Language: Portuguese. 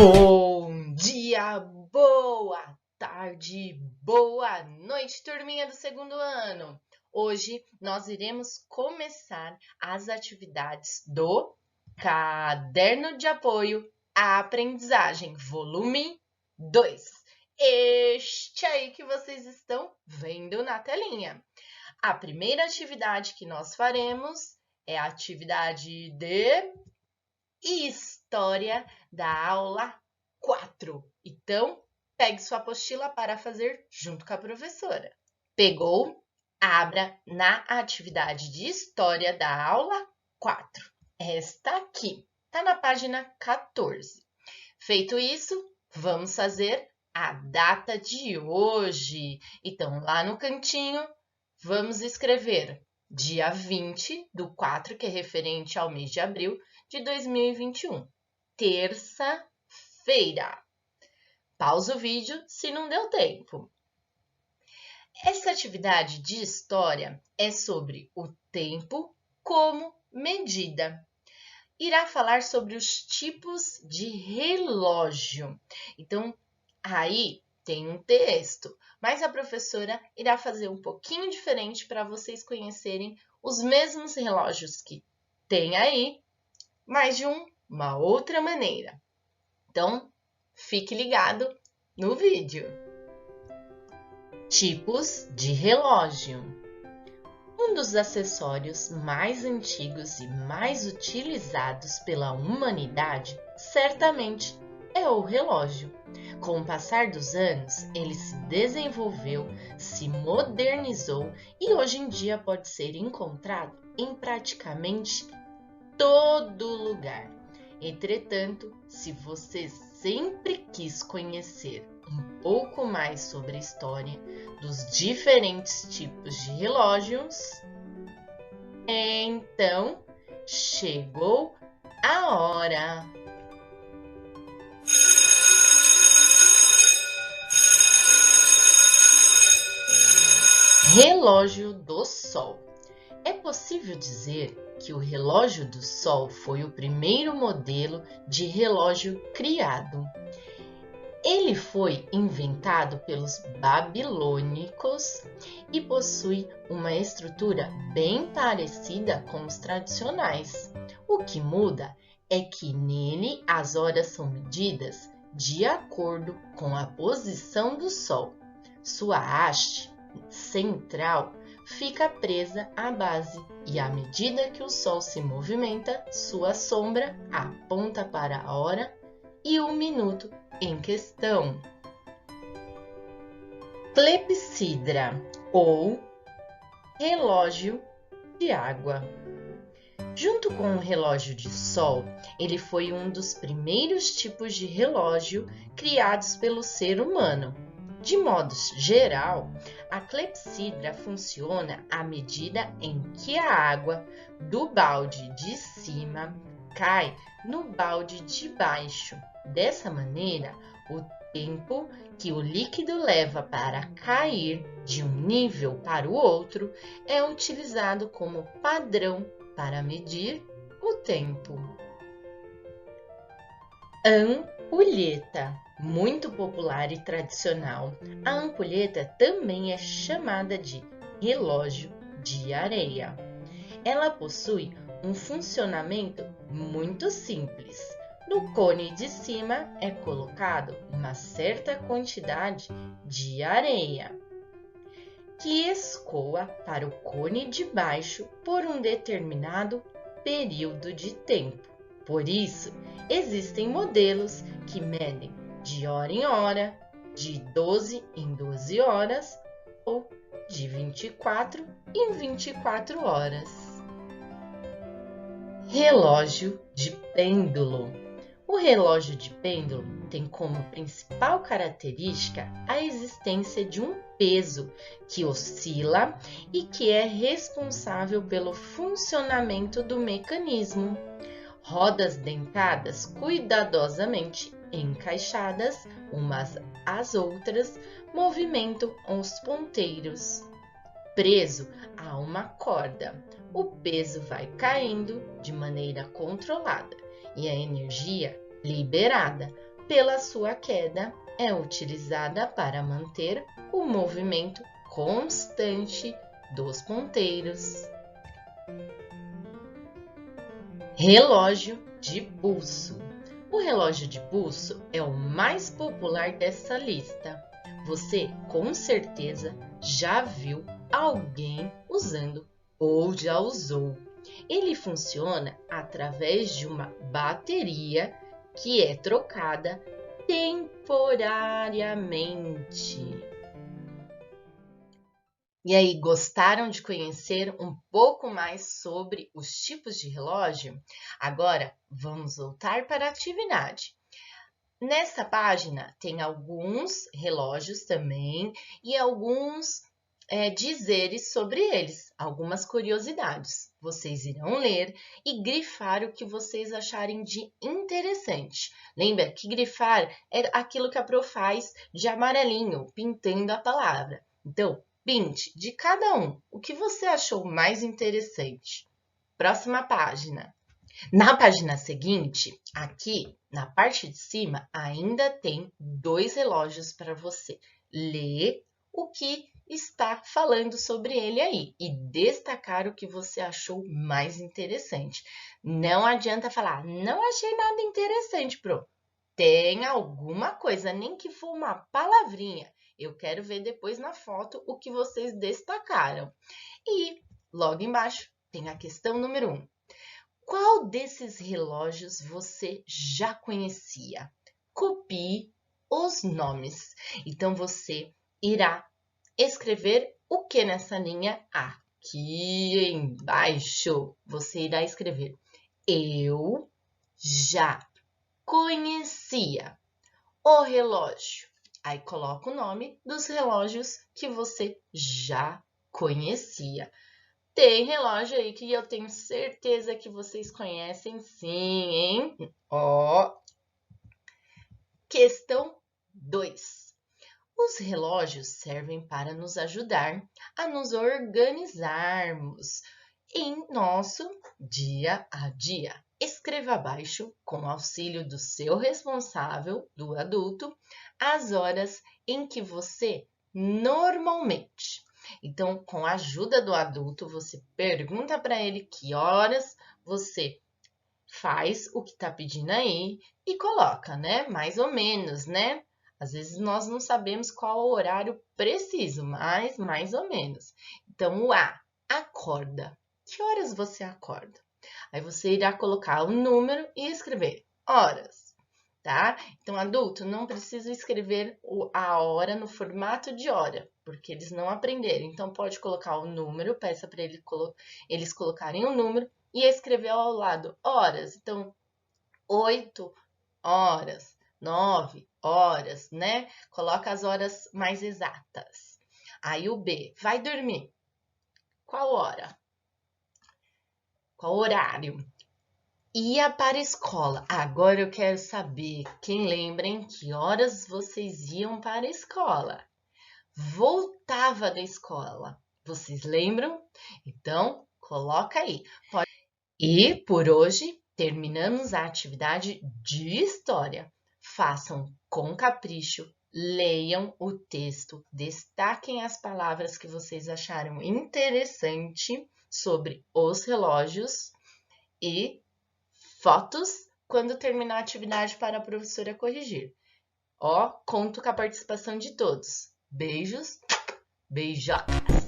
Bom dia, boa tarde, boa noite, turminha do segundo ano! Hoje nós iremos começar as atividades do Caderno de Apoio à Aprendizagem, volume 2. Este aí que vocês estão vendo na telinha. A primeira atividade que nós faremos é a atividade de História da aula 4. Então, pegue sua apostila para fazer junto com a professora. Pegou? Abra na atividade de História da aula 4. Esta aqui, está na página 14. Feito isso, vamos fazer a data de hoje. Então, lá no cantinho, vamos escrever dia 20 do 4, que é referente ao mês de abril de 2021, terça-feira. Pausa o vídeo se não deu tempo. Essa atividade de história é sobre o tempo como medida. Irá falar sobre os tipos de relógio. Então, aí tem um texto, mas a professora irá fazer um pouquinho diferente para vocês conhecerem os mesmos relógios que tem aí, mas de uma outra maneira. Então, fique ligado no vídeo. Tipos de relógio. Um dos acessórios mais antigos e mais utilizados pela humanidade, certamente, é o relógio. Com o passar dos anos, ele se desenvolveu, se modernizou e hoje em dia pode ser encontrado em praticamente todo lugar. Entretanto, se você sempre quis conhecer um pouco mais sobre a história dos diferentes tipos de relógios, então chegou a hora! Relógio do Sol. É possível dizer que o relógio do Sol foi o primeiro modelo de relógio criado. Ele foi inventado pelos babilônicos e possui uma estrutura bem parecida com os tradicionais. O que muda é que nele as horas são medidas de acordo com a posição do Sol. Sua haste central fica presa à base e à medida que o Sol se movimenta, sua sombra aponta para a hora e o minuto em questão. Clepsidra ou relógio de água. Junto com o relógio de sol, ele foi um dos primeiros tipos de relógio criados pelo ser humano. De modo geral, a clepsidra funciona à medida em que a água do balde de cima cai no balde de baixo. Dessa maneira, o tempo que o líquido leva para cair de um nível para o outro é utilizado como padrão para medir o tempo. Ampulheta. Muito popular e tradicional, a ampulheta também é chamada de relógio de areia. Ela possui um funcionamento muito simples. No cone de cima é colocado uma certa quantidade de areia, que escoa para o cone de baixo por um determinado período de tempo. Por isso, existem modelos que medem de hora em hora, de 12 em 12 horas ou de 24 em 24 horas. Relógio de pêndulo. O relógio de pêndulo tem como principal característica a existência de um peso que oscila e que é responsável pelo funcionamento do mecanismo. Rodas dentadas cuidadosamente encaixadas umas às outras movimentam os ponteiros. Preso a uma corda, o peso vai caindo de maneira controlada e a energia liberada pela sua queda, é utilizada para manter o movimento constante dos ponteiros. Relógio de pulso. O relógio de pulso é o mais popular dessa lista. Você, com certeza, já viu alguém usando ou já usou. Ele funciona através de uma bateria que é trocada temporariamente. E aí, gostaram de conhecer um pouco mais sobre os tipos de relógio? Agora, vamos voltar para a atividade. Nesta página tem alguns relógios também e alguns dizeres sobre eles, algumas curiosidades. Vocês irão ler e grifar o que vocês acharem de interessante. Lembra que grifar é aquilo que a Pro faz de amarelinho, pintando a palavra. Então, pinte de cada um o que você achou mais interessante. Próxima página. Na página seguinte, aqui na parte de cima, ainda tem 2 relógios para você ler o que está falando sobre ele aí e destacar o que você achou mais interessante. Não adianta falar, não achei nada interessante, Pro. Tem alguma coisa, nem que for uma palavrinha. Eu quero ver depois na foto o que vocês destacaram. E logo embaixo tem a questão número 1. Qual desses relógios você já conhecia? Copie os nomes. Então, você irá escrever o que nessa linha? Aqui embaixo, você irá escrever: eu já conhecia o relógio. Aí, coloca o nome dos relógios que você já conhecia. Tem relógio aí que eu tenho certeza que vocês conhecem sim, hein? Ó. Questão 2. Os relógios servem para nos ajudar a nos organizarmos em nosso dia a dia. Escreva abaixo, com auxílio do seu responsável, do adulto, as horas em que você normalmente. Então, com a ajuda do adulto, você pergunta para ele que horas você faz o que está pedindo aí e coloca, né? Mais ou menos, né? Às vezes nós não sabemos qual o horário preciso, mas mais ou menos. Então, o A, acorda. Que horas você acorda? Aí você irá colocar o número e escrever horas, tá? Então, adulto, não precisa escrever a hora no formato de hora, porque eles não aprenderam. Então, pode colocar o número, peça para eles colocarem o número e escrever ao lado horas. Então, 8 horas, 9 horas, né? Coloca as horas mais exatas. Aí o B, vai dormir. Qual hora? Qual horário? Ia para a escola. Agora eu quero saber, quem lembra em que horas vocês iam para a escola? Voltava da escola. Vocês lembram? Então, coloca aí. E por hoje, terminamos a atividade de história. Façam com capricho, leiam o texto, destaquem as palavras que vocês acharam interessante sobre os relógios e fotos quando terminar a atividade para a professora corrigir. Ó, conto com a participação de todos. Beijos, beijocas!